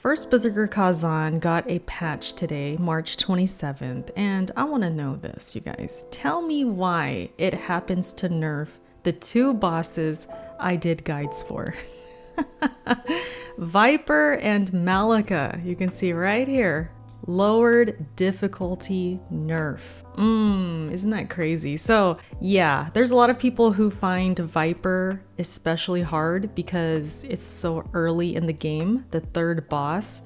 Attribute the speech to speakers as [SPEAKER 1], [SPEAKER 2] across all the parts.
[SPEAKER 1] First Berserker Khazan got a patch today, March 27th, and I want to know this, you guys. Tell me why it happens to nerf the two bosses I did guides for. Viper and Malika, you can see right here. Lowered difficulty nerf. Isn't that crazy? So yeah, there's a lot of people who find Viper especially hard because it's so early in the game, the third boss.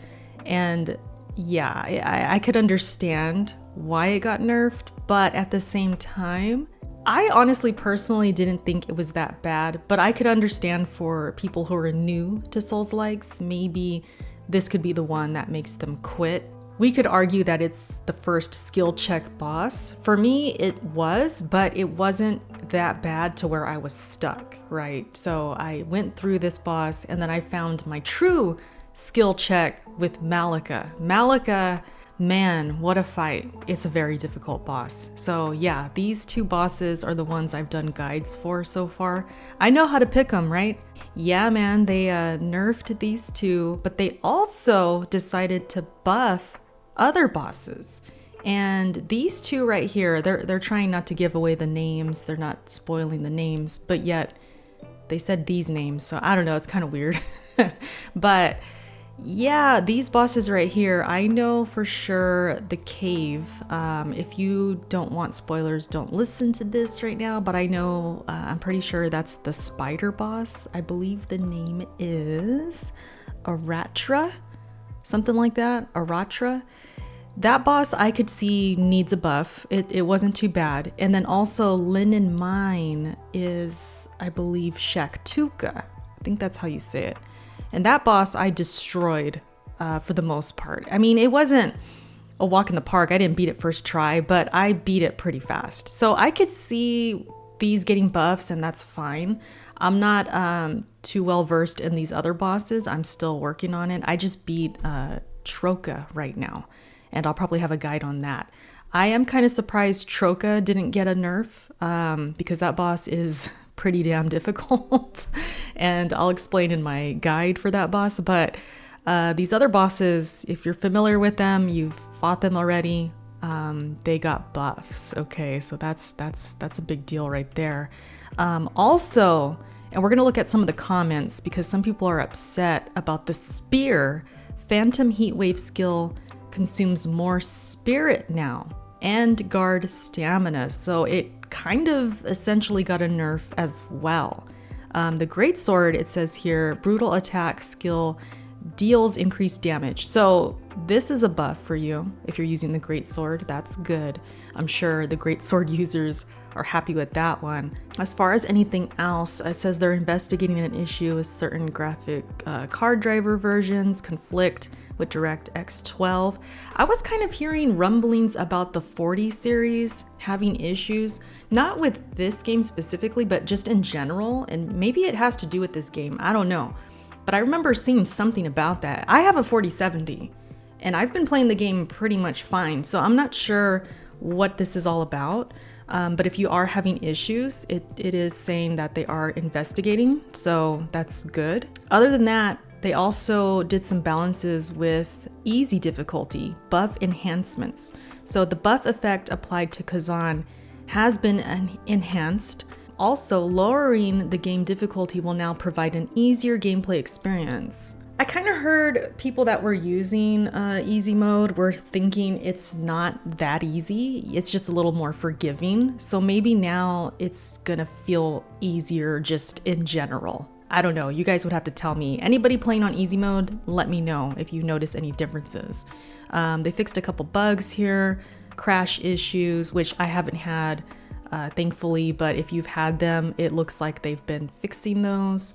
[SPEAKER 1] And yeah, I could understand why it got nerfed, but at the same time, I honestly personally didn't think it was that bad, but I could understand for people who are new to Souls-likes, maybe this could be the one that makes them quit. We could argue that it's the first skill check boss. For me, it was, but it wasn't that bad to where I was stuck, right? So I went through this boss and then I found my true skill check with Malika. Malika, man, what a fight. It's a very difficult boss. So yeah, these two bosses are the ones I've done guides for so far. I know how to pick them, right? Yeah, man, they nerfed these two, but they also decided to buff other bosses. And these two right here, they're trying not to give away the names. They're not spoiling the names, but yet they said these names. So I don't know, it's kind of weird. But yeah, these bosses right here, I know for sure the cave. If you don't want spoilers, don't listen to this right now, but I know, I'm pretty sure that's the spider boss. I believe the name is Aratra, something like that, Aratra. That boss I could see needs a buff. It wasn't too bad. And then also Linen Mine is, I believe, Shaktuka. I think that's how you say it. And that boss I destroyed for the most part. I mean, it wasn't a walk in the park. I didn't beat it first try, but I beat it pretty fast. So I could see these getting buffs and that's fine. I'm not too well versed in these other bosses. I'm still working on it. I just beat Troka right now, and I'll probably have a guide on that. I am kind of surprised Troka didn't get a nerf because that boss is pretty damn difficult. And I'll explain in my guide for that boss. But these other bosses, if you're familiar with them, you've fought them already, they got buffs. Okay, so that's a big deal right there. Also, and we're gonna look at some of the comments because some people are upset about the spear. Phantom Heatwave skill consumes more spirit now and guard stamina, so it kind of essentially got a nerf as well. The greatsword, it says here, brutal attack skill deals increased damage. So this is a buff for you if you're using the greatsword. That's good. I'm sure the greatsword users are happy with that one. As far as anything else, it says they're investigating an issue with certain graphic card driver versions conflict with DirectX 12. I was kind of hearing rumblings about the 40 series having issues, not with this game specifically, but just in general, and maybe it has to do with this game, I don't know. But I remember seeing something about that. I have a 4070, and I've been playing the game pretty much fine, so I'm not sure what this is all about. But if you are having issues, it is saying that they are investigating, so that's good. Other than that, they also did some balances with easy difficulty, buff enhancements. So the buff effect applied to Khazan has been enhanced. Also, lowering the game difficulty will now provide an easier gameplay experience. I kind of heard people that were using easy mode were thinking it's not that easy. It's just a little more forgiving. So maybe now it's gonna feel easier just in general. I don't know, you guys would have to tell me. Anybody playing on easy mode, let me know if you notice any differences. They fixed a couple bugs here, crash issues, which I haven't had, thankfully, but if you've had them, it looks like they've been fixing those.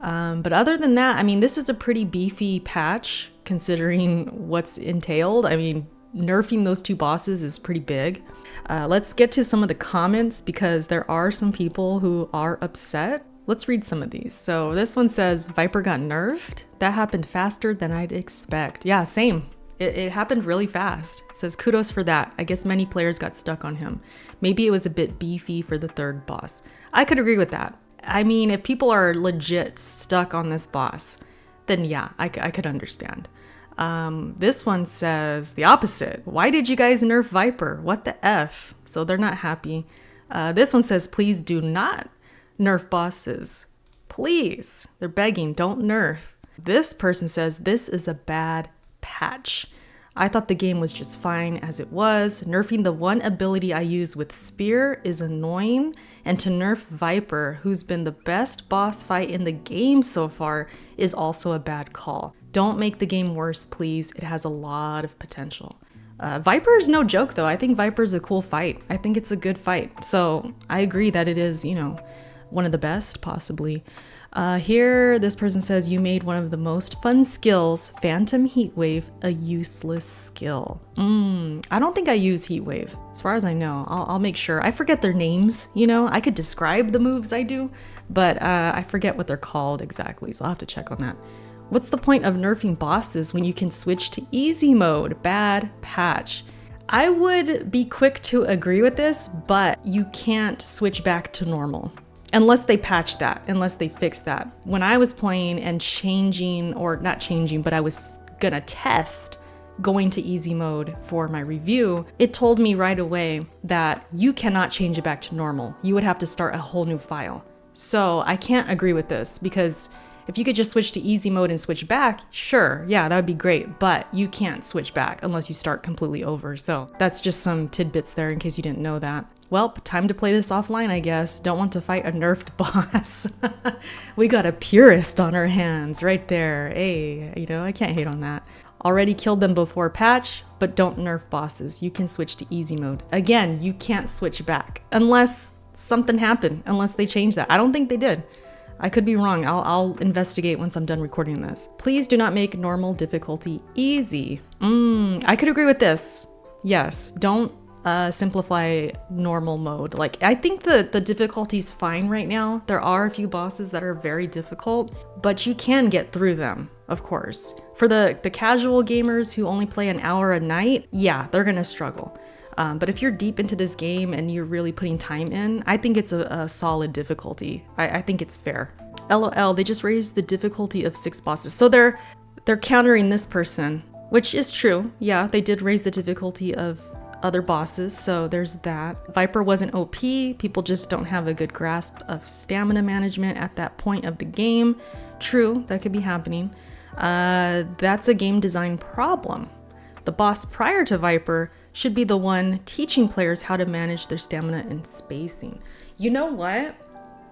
[SPEAKER 1] But other than that, I mean, this is a pretty beefy patch considering what's entailed. I mean, nerfing those two bosses is pretty big. Let's get to some of the comments because there are some people who are upset. Let's read some of these. So this one says, Viper got nerfed? That happened faster than I'd expect. Yeah, same. It happened really fast. It says, kudos for that. I guess many players got stuck on him. Maybe it was a bit beefy for the third boss. I could agree with that. I mean, if people are legit stuck on this boss, then yeah, I could understand. This one says the opposite. Why did you guys nerf Viper? What the F? So they're not happy. This one says, please do not nerf bosses. Please. They're begging, don't nerf. This person says, this is a bad patch. I thought the game was just fine as it was. Nerfing the one ability I use with Spear is annoying. And to nerf Viper, who's been the best boss fight in the game so far, is also a bad call. Don't make the game worse, please. It has a lot of potential. Viper is no joke, though. I think Viper's a cool fight. I think it's a good fight. So I agree that it is, you know, one of the best, possibly. Here, this person says, you made one of the most fun skills, Phantom Heatwave, a useless skill. I don't think I use Heatwave. As far as I know, I'll make sure. I forget their names, you know? I could describe the moves I do, but I forget what they're called exactly, so I'll have to check on that. What's the point of nerfing bosses when you can switch to easy mode? Bad patch. I would be quick to agree with this, but you can't switch back to normal. Unless they patch that, unless they fix that. When I was playing and changing, or not changing, but I was gonna test going to easy mode for my review, it told me right away that you cannot change it back to normal. You would have to start a whole new file. So I can't agree with this, because if you could just switch to easy mode and switch back, sure, yeah, that would be great, but you can't switch back unless you start completely over. So that's just some tidbits there in case you didn't know that. Well, time to play this offline, I guess. Don't want to fight a nerfed boss. We got a purist on our hands right there. Hey, you know, I can't hate on that. Already killed them before patch, but don't nerf bosses. You can switch to easy mode. Again, you can't switch back unless something happened, unless they changed that. I don't think they did. I could be wrong. I'll investigate once I'm done recording this. Please do not make normal difficulty easy. I could agree with this. Yes, don't simplify normal mode. Like, I think the difficulty's fine right now. There are a few bosses that are very difficult, but you can get through them, of course. For the casual gamers who only play an hour a night, yeah, they're gonna struggle. But if you're deep into this game and you're really putting time in, I think it's a solid difficulty. I think it's fair. LOL, they just raised the difficulty of 6 bosses. So they're countering this person, which is true. Yeah, they did raise the difficulty of other bosses, so there's that. Viper wasn't OP, people just don't have a good grasp of stamina management at that point of the game. True, that could be happening. That's a game design problem. The boss prior to Viper should be the one teaching players how to manage their stamina and spacing. You know what?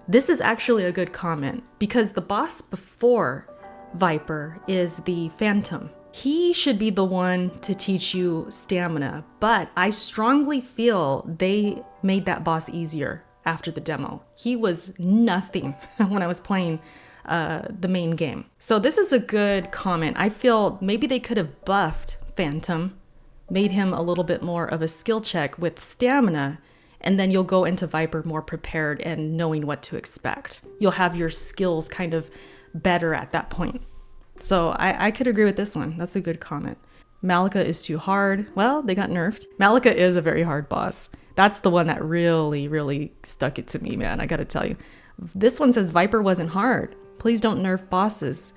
[SPEAKER 1] This is actually a good comment, because the boss before Viper is the Phantom. He should be the one to teach you stamina, but I strongly feel they made that boss easier after the demo. He was nothing when I was playing the main game. So this is a good comment. I feel maybe they could have buffed Phantom, made him a little bit more of a skill check with stamina, and then you'll go into Viper more prepared and knowing what to expect. You'll have your skills kind of better at that point. So I could agree with this one. That's a good comment. Malika is too hard. Well, they got nerfed. Malika is a very hard boss. That's the one that really, really stuck it to me, man. I gotta tell you. This one says Viper wasn't hard. Please don't nerf bosses.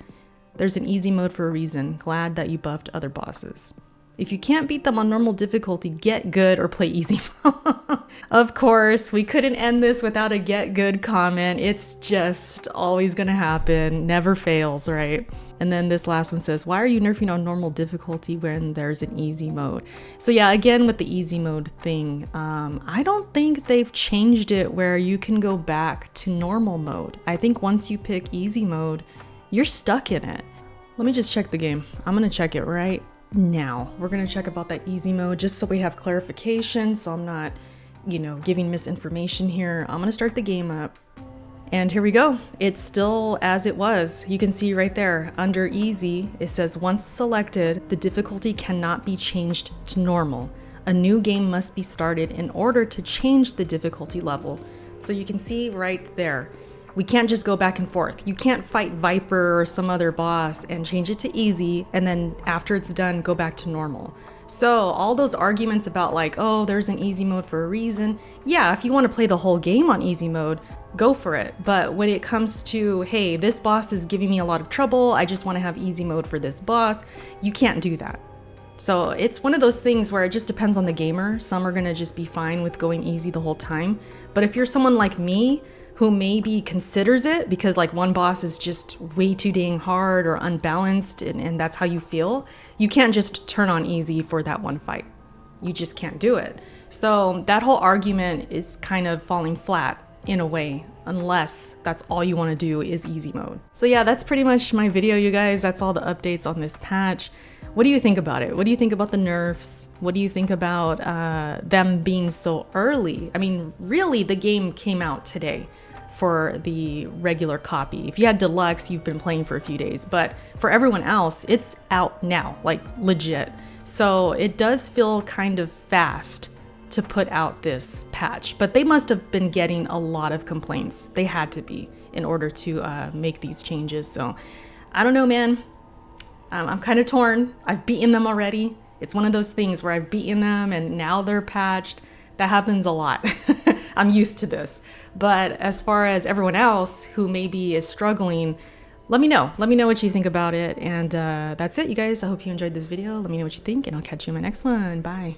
[SPEAKER 1] There's an easy mode for a reason. Glad that you buffed other bosses. If you can't beat them on normal difficulty, get good or play easy. Of course, we couldn't end this without a get good comment. It's just always gonna happen. Never fails, right? And then this last one says, why are you nerfing on normal difficulty when there's an easy mode? So yeah, again with the easy mode thing, I don't think they've changed it where you can go back to normal mode. I think once you pick easy mode, you're stuck in it. Let me just check the game. I'm gonna check it right now. We're gonna check about that easy mode just so we have clarification, so I'm not, you know, giving misinformation here. I'm gonna start the game up. And here we go. It's still as it was. You can see right there under easy, it says once selected, the difficulty cannot be changed to normal. A new game must be started in order to change the difficulty level. So you can see right there, we can't just go back and forth. You can't fight Viper or some other boss and change it to easy, and then after it's done, go back to normal. So all those arguments about like, oh, there's an easy mode for a reason. Yeah, if you want to play the whole game on easy mode, go for it. But when it comes to, hey, this boss is giving me a lot of trouble, I just want to have easy mode for this boss, you can't do that. So it's one of those things where it just depends on the gamer. Some are gonna just be fine with going easy the whole time. But if you're someone like me, who maybe considers it because like one boss is just way too dang hard or unbalanced and that's how you feel, you can't just turn on easy for that one fight. You just can't do it. So that whole argument is kind of falling flat in a way, unless that's all you want to do is easy mode. So yeah, that's pretty much my video, you guys. That's all the updates on this patch. What do you think about it? What do you think about the nerfs? What do you think about them being so early? I mean, really, the game came out today for the regular copy. If you had deluxe, you've been playing for a few days, but for everyone else, it's out now, like legit. So it does feel kind of fast to put out this patch, but they must have been getting a lot of complaints. They had to be in order to make these changes. So I don't know, man. I'm kind of torn. I've beaten them already. It's one of those things where I've beaten them and now they're patched. That happens a lot. I'm used to this. But as far as everyone else who maybe is struggling, let me know. Let me know what you think about it. And that's it, you guys. I hope you enjoyed this video. Let me know what you think, and I'll catch you in my next one. Bye.